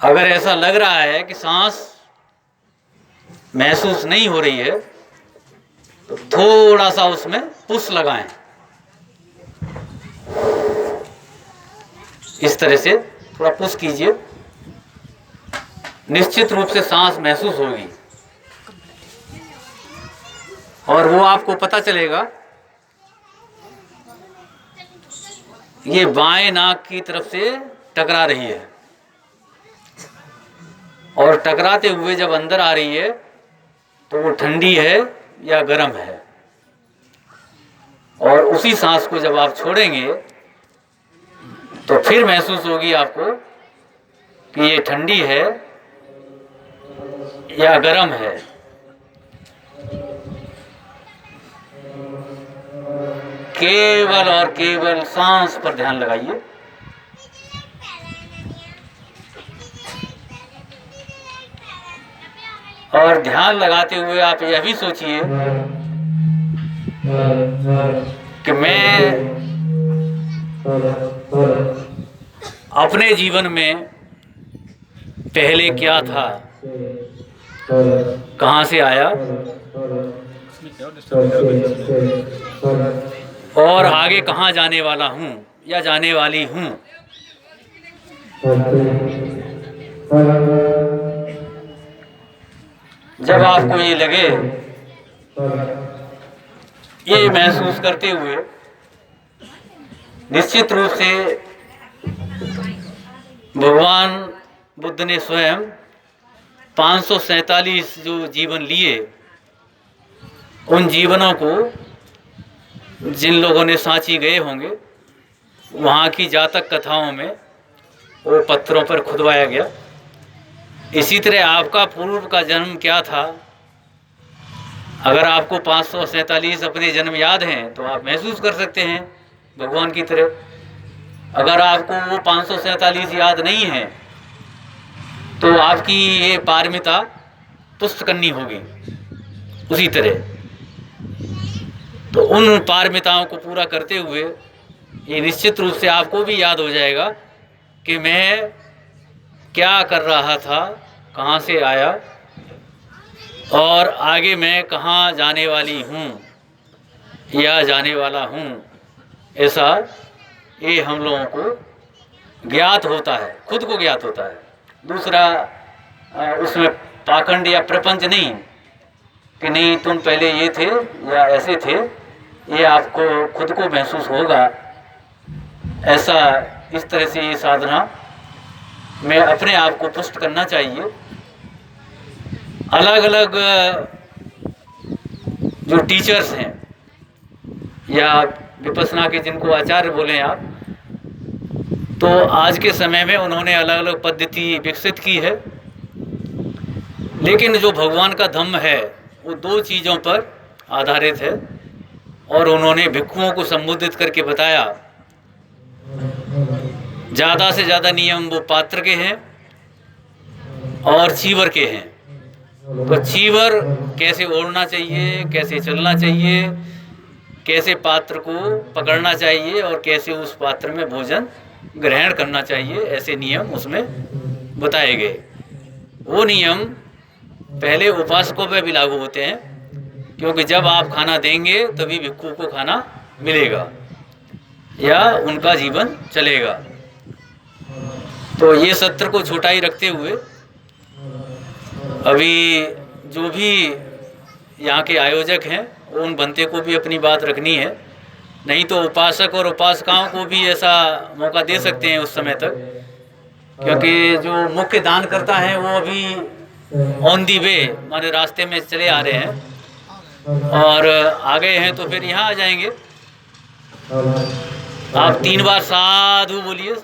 अगर ऐसा लग रहा है कि सांस महसूस नहीं हो रही है तो थोड़ा सा उसमें पुश लगाएं। इस तरह से थोड़ा पुश कीजिए, निश्चित रूप से सांस महसूस होगी और वो आपको पता चलेगा ये बाएं नाक की तरफ से टकरा रही है और टकराते हुए जब अंदर आ रही है तो वो ठंडी है या गर्म है। और उसी सांस को जब आप छोड़ेंगे तो फिर महसूस होगी आपको कि ये ठंडी है या गर्म है। केवल और केवल सांस पर ध्यान लगाइए। और ध्यान लगाते हुए आप यह भी सोचिए कि मैं अपने जीवन में पहले क्या था, कहाँ से आया और आगे कहाँ जाने वाला हूँ या जाने वाली हूँ। जब आपको ये लगे, ये महसूस करते हुए निश्चित रूप से भगवान बुद्ध ने स्वयं 547 जो जीवन लिए, उन जीवनों को जिन लोगों ने सांची गए होंगे वहाँ की जातक कथाओं में वो पत्थरों पर खुदवाया गया। इसी तरह आपका पूर्व का जन्म क्या था, अगर आपको 547 अपने जन्म याद हैं तो आप महसूस कर सकते हैं भगवान की तरह। अगर आपको वो 547 याद नहीं है तो आपकी ये पारमिता पुष्ट करनी होगी उसी तरह। तो उन पारमिताओं को पूरा करते हुए ये निश्चित रूप से आपको भी याद हो जाएगा कि मैं क्या कर रहा था, कहाँ से आया और आगे मैं कहाँ जाने वाली हूँ या जाने वाला हूँ। ऐसा ये हम लोगों को ज्ञात होता है, खुद को ज्ञात होता है। दूसरा उसमें पाखंड या प्रपंच नहीं कि नहीं तुम पहले ये थे या ऐसे थे, ये आपको खुद को महसूस होगा। ऐसा इस तरह से ये साधना में अपने आप को पुष्ट करना चाहिए। अलग अलग जो टीचर्स हैं या विपश्यना के जिनको आचार्य बोलें आप, तो आज के समय में उन्होंने अलग अलग पद्धति विकसित की है, लेकिन जो भगवान का धम्म है वो 2 चीज़ों पर आधारित है। और उन्होंने भिक्षुओं को संबोधित करके बताया, ज़्यादा से ज़्यादा नियम वो पात्र के हैं और चीवर के हैं। तो चीवर कैसे ओढ़ना चाहिए, कैसे चलना चाहिए, कैसे पात्र को पकड़ना चाहिए और कैसे उस पात्र में भोजन ग्रहण करना चाहिए, ऐसे नियम उसमें बताए गए। वो नियम पहले उपासकों पर भी लागू होते हैं, क्योंकि जब आप खाना देंगे तभी भिक्षु को खाना मिलेगा या उनका जीवन चलेगा। तो ये सत्र को छोटा ही रखते हुए अभी जो भी यहाँ के आयोजक हैं उन बनते को भी अपनी बात रखनी है, नहीं तो उपासक और उपासिकाओं को भी ऐसा मौका दे सकते हैं उस समय तक, क्योंकि जो मुख्य दान करता है वो अभी ऑन दी वे माने रास्ते में चले आ रहे हैं और आ गए हैं तो फिर यहाँ आ जाएंगे। आप 3 बार साधु बोलिए।